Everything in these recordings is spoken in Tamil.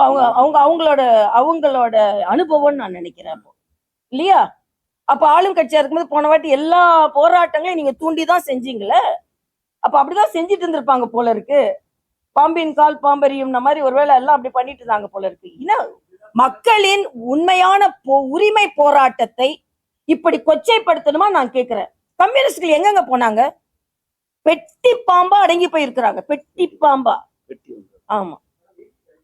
அவங்க அவங்க அவங்களோட அவங்களோட அனுபவம்னு நான் நினைக்கிறேன் அப்போ, இல்லையா? அப்ப ஆளும் கட்சியா இருக்கும்போது போன வாட்டி எல்லா போராட்டங்களையும் நீங்க தூண்டிதான் செஞ்சீங்களே. அப்ப அப்படிதான் செஞ்சுட்டு இருந்திருப்பாங்க போல இருக்கு. பாம்பின் கால் பாம்பரியும் மாதிரி ஒருவேளை எல்லாம் அப்படி பண்ணிட்டு இருந்தாங்க போல இருக்கு. மக்களின் உண்மையான உரிமை போராட்டத்தை இப்படி கொச்சைப்படுத்தணுமா நான் கேட்கிறேன். கம்யூனிஸ்ட்கள் எங்கெங்க போனாங்க? பெட்டி பாம்பா அடங்கி போயிருக்கிறாங்க. பெட்டி பாம்பா. ஆமா.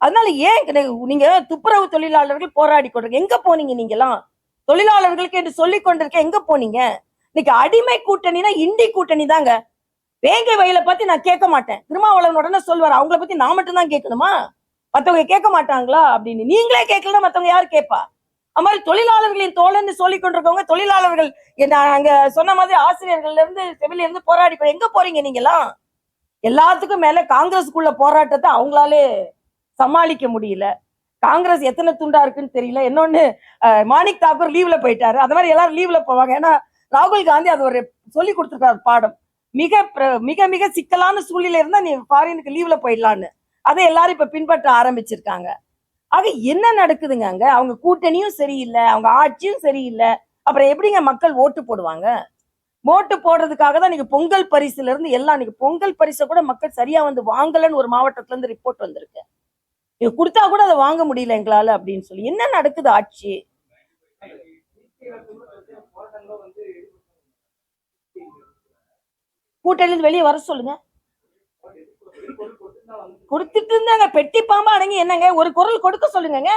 அதனால ஏன் நீங்க துப்புரவு தொழிலாளர்கள் போராடி கொண்டிருக்க எங்க போனீங்க? நீங்கெல்லாம் தொழிலாளர்களுக்கு என்று சொல்லிக் கொண்டிருக்க எங்க போனீங்க? இன்னைக்கு அடிமை கூட்டணினா இண்டி கூட்டணி தாங்க. வேங்கை வயலை பத்தி நான் கேட்க மாட்டேன். திருமாவளவன் உடனே சொல்வார், அவங்கள பத்தி நான் மட்டும் தான் கேட்கணுமா, மத்தவங்க கேட்க மாட்டாங்களா அப்படின்னு. நீங்களே கேட்கலாம், மத்தவங்க யாரு கேட்பா? அது மாதிரி தொழிலாளர்களின் தோழன்னு சொல்லிக் கொண்டிருக்கவங்க தொழிலாளர்கள் அங்க சொன்ன மாதிரி ஆசிரியர்கள்ல இருந்து செவில இருந்து போராடி எங்க போறீங்க நீங்கெல்லாம்? எல்லாத்துக்கும் மேல காங்கிரஸுக்குள்ள போராட்டத்தை அவங்களாலே சமாளிக்க முடியல. காங்கிரஸ் எத்தனை துண்டா இருக்குன்னு தெரியல. இன்னொன்னு, மாணிக் தாக்கூர் லீவ்ல போயிட்டாரு. அது மாதிரி எல்லாரும் லீவ்ல போவாங்க. ஏன்னா ராகுல் காந்தி அது ஒரு சொல்லி கொடுத்துருக்காரு பாடம். மிக மிக மிக சிக்கலான சூழ்நிலை இருந்தா நீ ஃபாரினுக்கு லீவ்ல போயிடலான்னு. அதை எல்லாரும் இப்ப பின்பற்ற ஆரம்பிச்சிருக்காங்க. ஆக என்ன நடக்குதுங்க அங்க? அவங்க கூட்டணியும் சரியில்லை, அவங்க ஆட்சியும் சரியில்லை. அப்புறம் எப்படிங்க மக்கள் ஓட்டு போடுவாங்க? ஓட்டு போடுறதுக்காக தான் நீங்க பொங்கல் பரிசுல இருந்து எல்லாம், நீங்க பொங்கல் பரிசை கூட மக்கள் சரியா வந்து வாங்கலன்னு ஒரு மாவட்டத்துல இருந்து ரிப்போர்ட் வந்திருக்கு. நீங்க கொடுத்தா கூட அதை வாங்க முடியல எங்களால அப்படின்னு சொல்லி. என்ன நடக்குது ஆட்சி? கூட்டணியிலிருந்து வெளியே வர சொல்லுங்க. கொடுத்துட்டு இருந்தாங்க. பெட்டி பாம்பா அடங்கி என்னங்க ஒரு குரல் கொடுக்க சொல்லுங்க.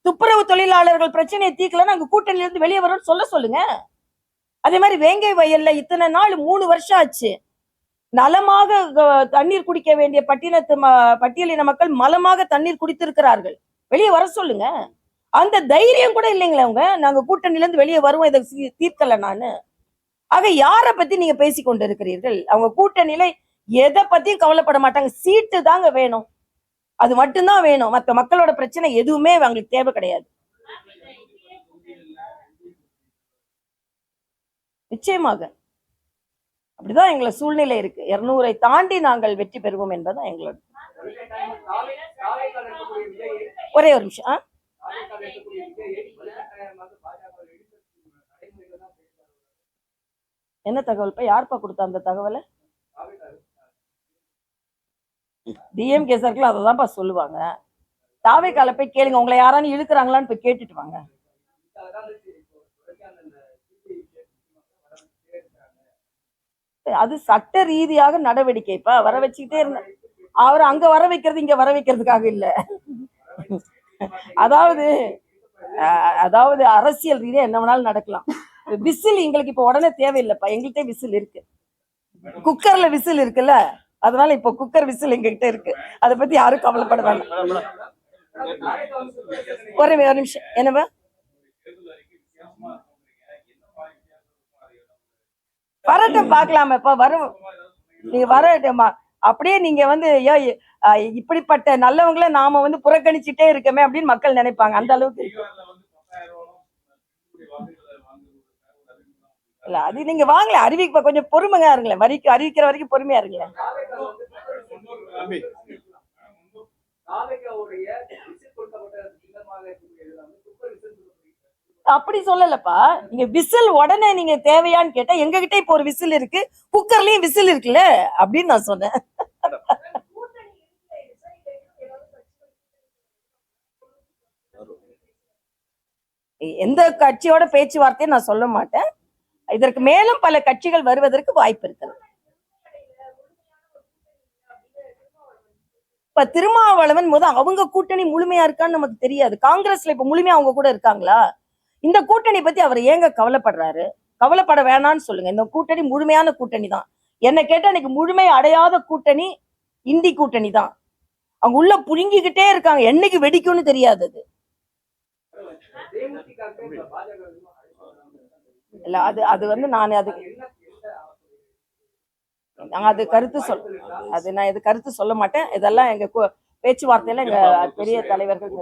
துப்புரவு தொழிலாளர்கள் பிரச்சனையை தீர்க்கலன்னு அங்க கூட்டணியில இருந்து வெளியே வரும்னு சொல்லுங்க. அதே மாதிரி வேங்கை வயல்ல இத்தனை நாள் 3 வருஷம் ஆச்சு. நலமாக தண்ணீர் குடிக்க வேண்டிய பட்டியலின மக்கள் மலமாக தண்ணீர் குடித்திருக்கிறார்கள். வெளியே வர சொல்லுங்க. அந்த தைரியம் கூட இல்லைங்களா அவங்க? நாங்க கூட்டணியில இருந்து வெளியே வருவோம், இதை தீர்க்கல நானு. ஆக யாரை பத்தி நீங்க பேசி கொண்டு இருக்கிறீர்கள்? அவங்க கூட்டணியில எதை பத்தியும் கவலைப்பட மாட்டாங்க. சீட்டு தாங்க வேணும், அது மட்டும்தான் வேணும். மற்ற மக்களோட பிரச்சனை எதுவுமே அவங்களுக்கு தேவை கிடையாது. நிச்சயமாக அப்படிதான் எங்களை சூழ்நிலை இருக்கு. 200 தாண்டி நாங்கள் வெற்றி பெறுவோம் என்பதுதான் எங்களோட. ஒரே ஒரு நிமிஷம். என்ன தகவல்? யாருப்பா கொடுத்தா அந்த தகவலை? டிஎம்கே சர்க்கிள் அததான்ப்பா சொல்லுவாங்க. தாவே கால போய் கேளுங்க, உங்களை யாரானு இழுக்கிறாங்களான்னு போய் கேட்டுட்டு வாங்க. அது சட்ட ரீதியாக நடவடிக்கைப்பா. வர வச்சுக்கிட்டே இருந்த அவர் அங்க வர வைக்கிறது இங்க வர வைக்கிறதுக்காக இல்ல. அதாவது அரசியல் ரீதியா என்ன வேணாலும் நடக்கலாம். விசில் எங்களுக்கு இப்ப உடனே தேவையில்லைப்பா. எங்கள்கிட்ட விசில் இருக்கு, குக்கர்ல விசில் இருக்குல்ல, அதனால இப்ப குக்கர் விசில் எங்ககிட்ட இருக்கு. அதை பத்தி யாரும் கவலைப்பட வேண்டாம். ஒரு நிமிஷம். என்னவா வரட்டும் பாக்கலாமப்பா. வரும், நீங்க வரட்டுமா? அப்படியே நீங்க இப்படிப்பட்ட நல்லவங்களை நாம புறக்கணிச்சுட்டே இருக்கமே அப்படின்னு மக்கள் நினைப்பாங்க. அந்த அளவுக்கு இல்ல, அது நீங்க வாங்கல. அறிவிக்க கொஞ்சம் பொறுமையா இருங்களேன். அறிவிக்கிற வரைக்கும் பொறுமையா இருங்களேன். அப்படி சொல்லலப்பா. நீங்க விசில் உடனே நீங்க தேவையான்னு கேட்டா எங்ககிட்ட இப்ப ஒரு விசில் இருக்கு, குக்கர்லயும் விசில் இருக்குல்ல அப்படின்னு நான் சொன்னேன். எந்த கட்சியோட பேச்சுவார்த்தையும் நான் சொல்ல மாட்டேன். இதற்கு மேலும் பல கட்சிகள் வருவதற்கு வாய்ப்பு இருக்கிறது. இப்ப திருமாவளவன் அவங்க கூட்டணி முழுமையா இருக்கான்னு நமக்கு தெரியாது. காங்கிரஸ்ல இப்ப முழுமையா அவங்க கூட இருக்காங்களா? இந்த கூட்டணி பத்தி அவர் ஏங்க கவலைப்படுறாரு? கவலைப்பட வேணாம்னு சொல்லுங்க. இந்த கூட்டணி முழுமையான கூட்டணி தான். என்ன கேட்டா இன்னைக்கு முழுமை அடையாத கூட்டணி இந்தி கூட்டணி தான். அவங்க உள்ள புழுங்கிக்கிட்டே இருக்காங்க. என்னைக்கு வெடிக்கும்னு தெரியாது. அது இல்ல, அது நான் அது கருத்து நான் இது கருத்து சொல்ல மாட்டேன். இதெல்லாம் எங்க பேச்சுவார்த்தையில எங்க பெரிய தலைவர்கள்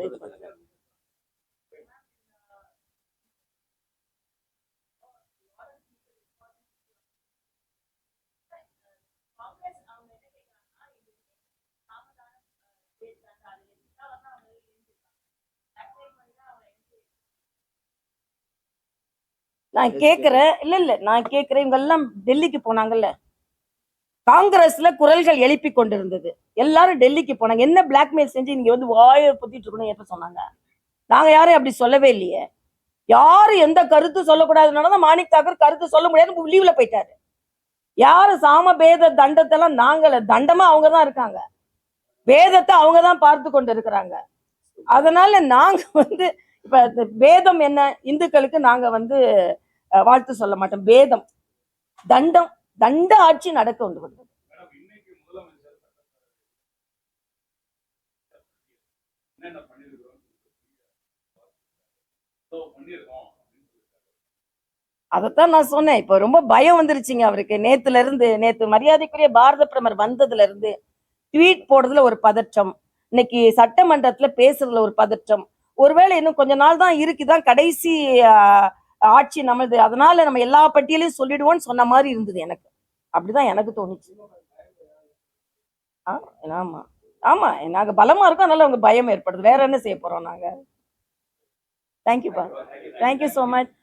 நான் கேக்குறேன், இல்ல நான் கேக்குறேன், இவங்க எல்லாம் டெல்லிக்கு போனாங்கல்ல, காங்கிரஸ்ல குரல்கள் எழுப்பி கொண்டிருந்தது, எல்லாரும் டெல்லிக்கு போனாங்க. என்ன பிளாக்மெயில் செஞ்சு நீங்க வந்து வாயை பொத்திட்டு இருக்கணும் எப்ப சொன்னாங்க? நாங்க யாரும் அப்படி சொல்லவே இல்லையே. யாரு எந்த கருத்து சொல்லக்கூடாதுனாலதான் மாணிக் தாக்கூர் கருத்து சொல்ல முடியாது லீவ்ல போயிட்டாரு. யாரு சாம பேத தண்டத்தெல்லாம் நாங்கள தண்டமா அவங்கதான் இருக்காங்க, வேதத்தை அவங்கதான் பார்த்து கொண்டு இருக்கிறாங்க. அதனால நாங்க வந்து இப்ப வேதம் என்ன, இந்துக்களுக்கு நாங்க வந்து வாழ்த்து சொல்ல மாட்டோம். வேதம் தண்டம், தண்ட ஆட்சி நடக்க வந்து அதைத்தான் நான் சொன்னேன். இப்ப ரொம்ப பயம் வந்துருச்சுங்க அவருக்கு. நேத்து மரியாதைக்குரிய பாரத பிரதமர் வந்ததுல இருந்து ட்வீட் போடுறதுல ஒரு பதற்றம், இன்னைக்கு சட்டமன்றத்துல பேசுறதுல ஒரு பதற்றம். ஒருவேளை இன்னும் கொஞ்ச நாள் தான் இருக்குதான் கடைசி ஆட்சி நம்மளது, அதனால நம்ம எல்லா பட்டியலையும் சொல்லிடுவோம்னு சொன்ன மாதிரி இருந்தது எனக்கு. அப்படிதான் எனக்கு தோணுச்சு. ஆமா ஆமா, நாங்க பலமா இருக்கோம், அதனால உங்க பயம் ஏற்படுது. வேற என்ன செய்ய போறோம் நாங்க? தேங்க்யூப்பா, தேங்க்யூ சோ மச்.